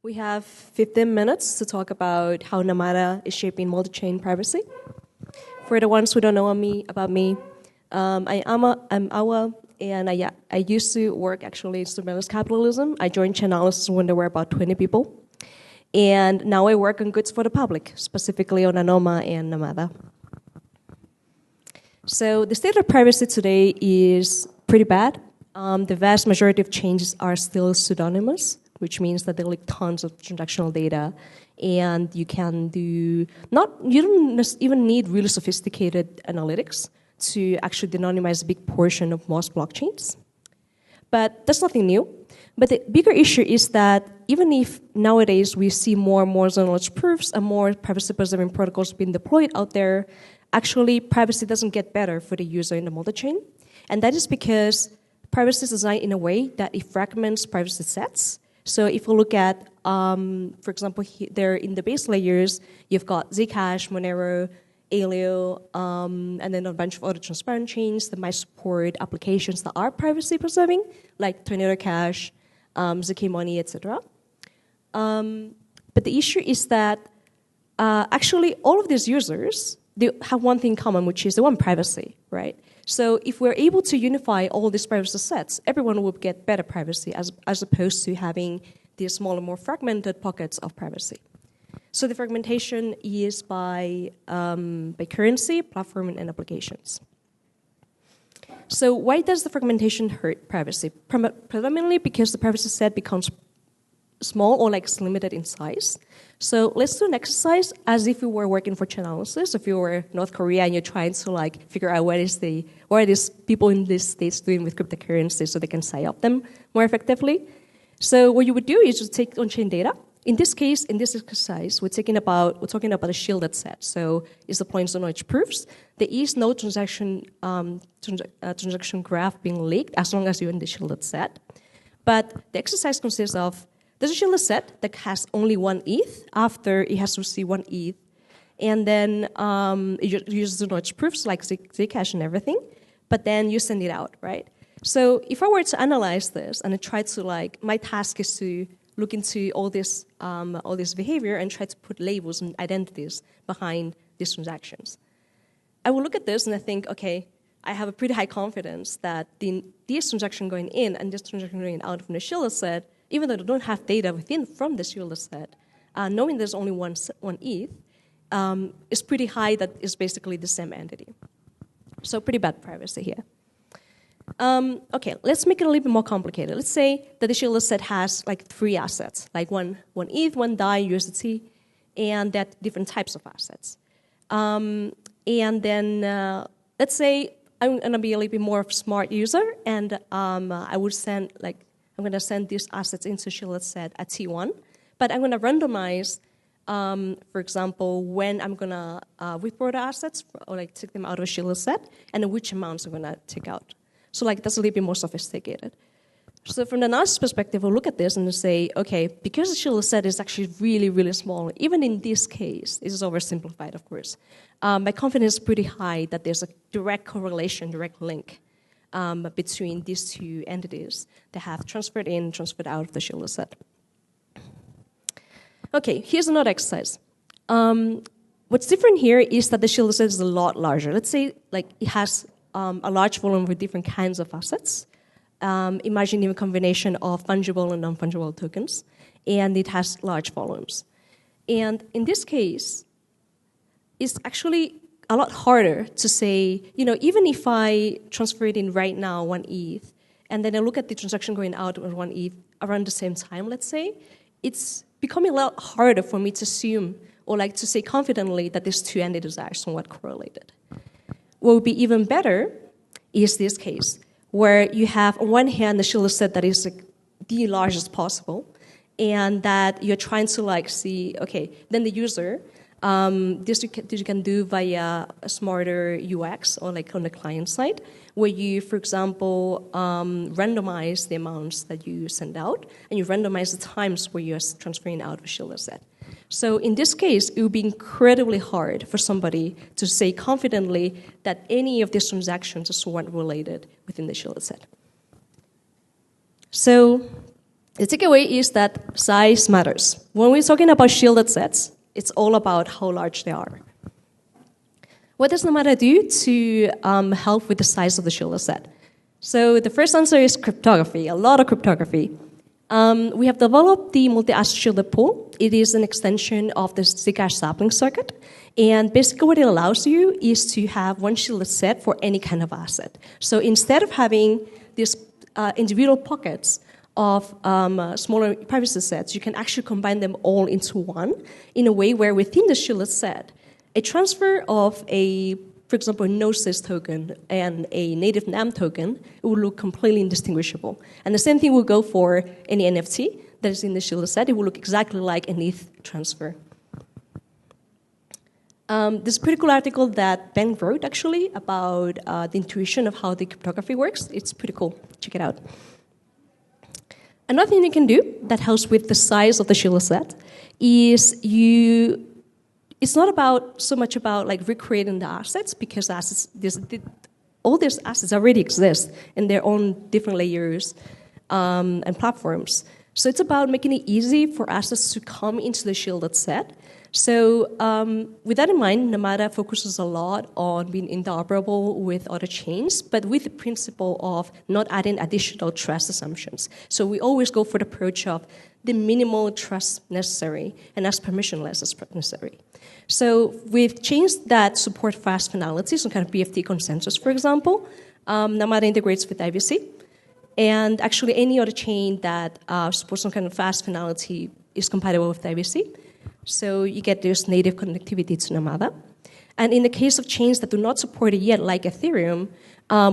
We have 15 minutes to talk about how Namada is shaping multi-chain privacy. For the ones who don't know about me, I'm Awa, and I used to work actually in surveillance capitalism. I joined Chainalysis when there were about 20 people. And now I work on goods for the public, specifically on Anoma and Namada. So the state of privacy today is pretty bad. The vast majority of changes are still pseudonymous, which means that they leak tons of transactional data, and you don't even need really sophisticated analytics to actually de-anonymize a big portion of most blockchains. But that's nothing new. But the bigger issue is that even if nowadays we see more and more zero-knowledge proofs and more privacy-preserving protocols being deployed out there, actually privacy doesn't get better for the user in the multi-chain. And that is because privacy is designed in a way that it fragments privacy sets. So if we look at, for example, there in the base layers, you've got Zcash, Monero, Aleo, and then a bunch of other transparent chains that might support applications that are privacy preserving, like Tornado Cash, Zk Money, etc. But the issue is that actually all of these users, they have one thing in common, which is they want privacy, right? So if we're able to unify all these privacy sets, everyone will get better privacy as opposed to having these smaller, more fragmented pockets of privacy. So the fragmentation is by currency, platform, and applications. So why does the fragmentation hurt privacy? Predominantly because the privacy set becomes small or like limited in size. So let's do an exercise as if we were working for Chainalysis. If you were North Korea and you're trying to like figure out what are these people in these states doing with cryptocurrency so they can psyop them more effectively. So what you would do is just take on-chain data. In this case, in this exercise, we're talking about a shielded set. So it's the points of knowledge proofs. There is no transaction graph being leaked as long as you're in the shielded set. But the exercise consists of there's a shielded set that has only one ETH after it has received one ETH. And then it uses the knowledge proofs like Zcash and everything, but then you send it out, right? So if I were to analyze this and I try to my task is to look into all this behavior and try to put labels and identities behind these transactions. I will look at this and I think, okay, I have a pretty high confidence that this transaction going in and this transaction going out from the shielded set, even though they don't have data from the shielded set, knowing there's only one ETH, is pretty high that is basically the same entity. So pretty bad privacy here. Okay, let's make it a little bit more complicated. Let's say that the shielded set has like 3 assets, like one ETH, one DAI, USDT, and that different types of assets. And then let's say I'm gonna be a little bit more of a smart user, and I would I'm going to send these assets into shielded set at T1, but I'm going to randomize, for example, when I'm going to withdraw the assets or take them out of a shielded set, and which amounts I'm going to take out. So that's a little bit more sophisticated. So from the analysis perspective, we'll look at this and say, okay, because the shielded set is actually really, really small, even in this case, this is oversimplified, of course, my confidence is pretty high that there's a direct correlation, direct link between these two entities that have transferred in, transferred out of the shielded set. Okay, here's another exercise. What's different here is that the shielded set is a lot larger. Let's say it has a large volume with different kinds of assets. Imagine a combination of fungible and non-fungible tokens, and it has large volumes. And in this case, it's actually a lot harder to say, even if I transfer it in right now, 1 ETH, and then I look at the transaction going out on 1 ETH around the same time, let's say, it's becoming a lot harder for me to assume or to say confidently that these two entities are somewhat correlated. What would be even better is this case, where you have on one hand the shielded set that is the largest possible, and that you're trying to see, okay, then the user, this you can do via a smarter UX or on the client side, where you, for example, randomize the amounts that you send out, and you randomize the times where you're transferring out of a shielded set. So in this case, it would be incredibly hard for somebody to say confidently that any of these transactions are somewhat related within the shielded set. So The takeaway is that size matters. When we're talking about shielded sets, it's all about how large they are. What does Namada do to help with the size of the shielded set? So the first answer is cryptography, a lot of cryptography. We have developed the multi-asset shielded pool. It is an extension of the Zcash sapling circuit. And basically what it allows you is to have one shielded set for any kind of asset. So instead of having these individual pockets of smaller privacy sets, you can actually combine them all into one in a way where within the shielded set, a transfer of a, for example, a Gnosis token and a native NAM token, it will look completely indistinguishable. And the same thing will go for any NFT that is in the shielded set. It will look exactly like an ETH transfer. This pretty cool article that Ben wrote, actually, about the intuition of how the cryptography works. It's pretty cool. Check it out. Another thing you can do that helps with the size of the shielded set is it's not about so much about like recreating the assets, because all these assets already exist in their own different layers and platforms. So it's about making it easy for assets to come into the shielded set. So with that in mind, Namada focuses a lot on being interoperable with other chains, but with the principle of not adding additional trust assumptions. So we always go for the approach of the minimal trust necessary and as permissionless as necessary. So with chains that support fast finality, some kind of BFT consensus, for example, Namada integrates with IBC. And actually any other chain that supports some kind of fast finality is compatible with IBC. So you get this native connectivity to Namada. And in the case of chains that do not support it yet, like Ethereum,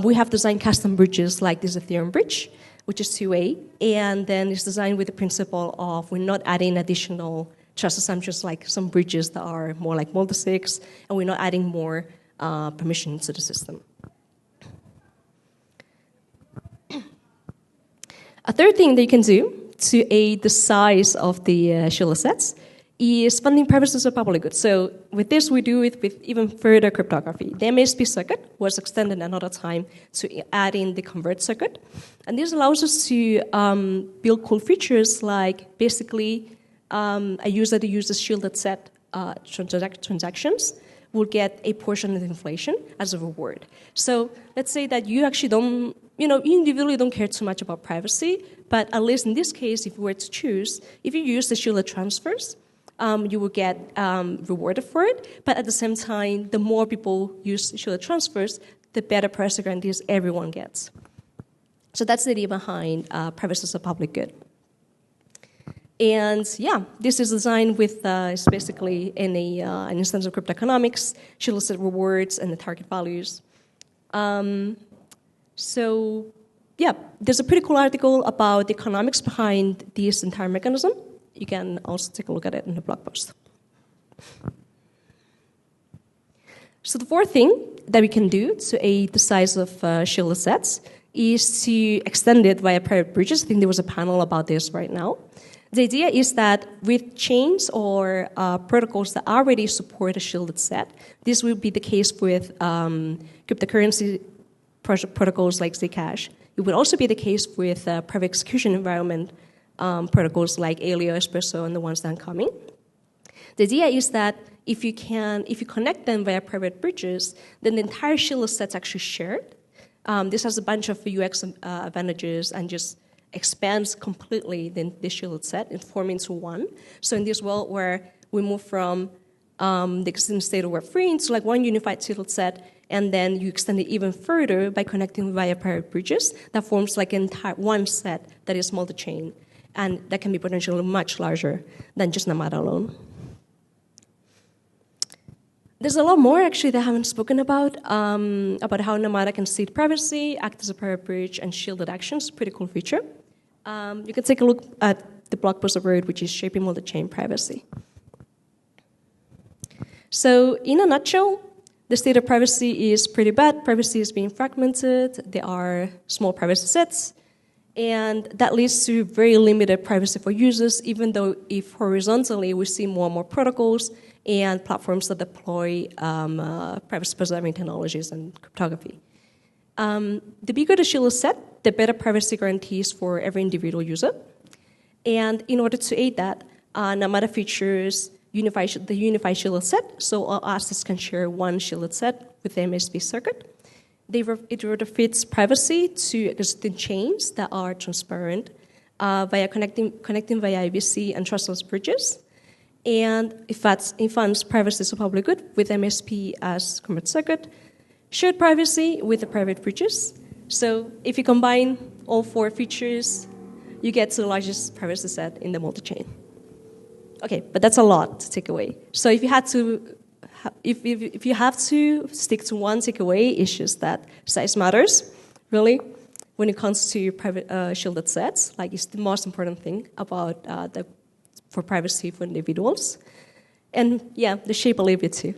we have designed custom bridges like this Ethereum bridge, which is 2A, and then it's designed with the principle of we're not adding additional trust assumptions like some bridges that are more like multisigs, and we're not adding more permission to the system. A third thing that you can do to aid the size of the shielded sets is funding privacies of public goods. So with this, we do it with even further cryptography. The MASP circuit was extended another time to add in the convert circuit. And this allows us to build cool features like basically a user that uses shielded set transactions will get a portion of the inflation as a reward. So let's say that you actually don't, you individually don't care too much about privacy, but at least in this case, if you were to choose, if you use the shielded transfers, you will get rewarded for it. But at the same time, the more people use shielded transfers, the better privacy guarantees everyone gets. So that's the idea behind privacy as a public good. And yeah, this is designed with it's basically an instance of cryptoeconomics, shielded set rewards, and the target values. So yeah, there's a pretty cool article about the economics behind this entire mechanism. You can also take a look at it in the blog post. So the fourth thing that we can do to aid the size of shielded sets is to extend it via private bridges. I think there was a panel about this right now. The idea is that with chains or protocols that already support a shielded set, this will be the case with cryptocurrency protocols like Zcash. It would also be the case with private execution environment protocols like Alio, Espresso, and the ones that are coming. The idea is that if you connect them via private bridges, then the entire shielded set's actually shared. This has a bunch of UX advantages and just expands completely the shielded set and form into one. So in this world where we move from the existing state of Web3 into like one unified shielded set, and then you extend it even further by connecting via private bridges, that forms like an entire one set that is multi-chain, and that can be potentially much larger than just Namada alone. There's a lot more actually that I haven't spoken about how Namada can seed privacy, act as a private bridge, and shielded actions. Pretty cool feature. You can take a look at the blog post I wrote, which is Shaping Multi-Chain Privacy. So in a nutshell, the state of privacy is pretty bad. Privacy is being fragmented. There are small privacy sets. And that leads to very limited privacy for users, even though if horizontally we see more and more protocols and platforms that deploy privacy-preserving technologies and cryptography. The bigger the shielded set, the better privacy guarantees for every individual user. And in order to aid that, Namada features the unified shielded set, so all assets can share one shielded set with the MSP circuit. It fits privacy to existing chains that are transparent via connecting via IBC and trustless bridges. And it funds privacy as a public good with MSP as commit circuit, shared privacy with the private bridges. So if you combine all 4 features, you get to the largest privacy set in the multi-chain. Okay, but that's a lot to take away. So if you had to, if you have to stick to one takeaway, it's just that size matters, really, when it comes to private shielded sets. Like, it's the most important thing about for privacy for individuals. And yeah, the shape a little bit too.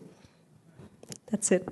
That's it.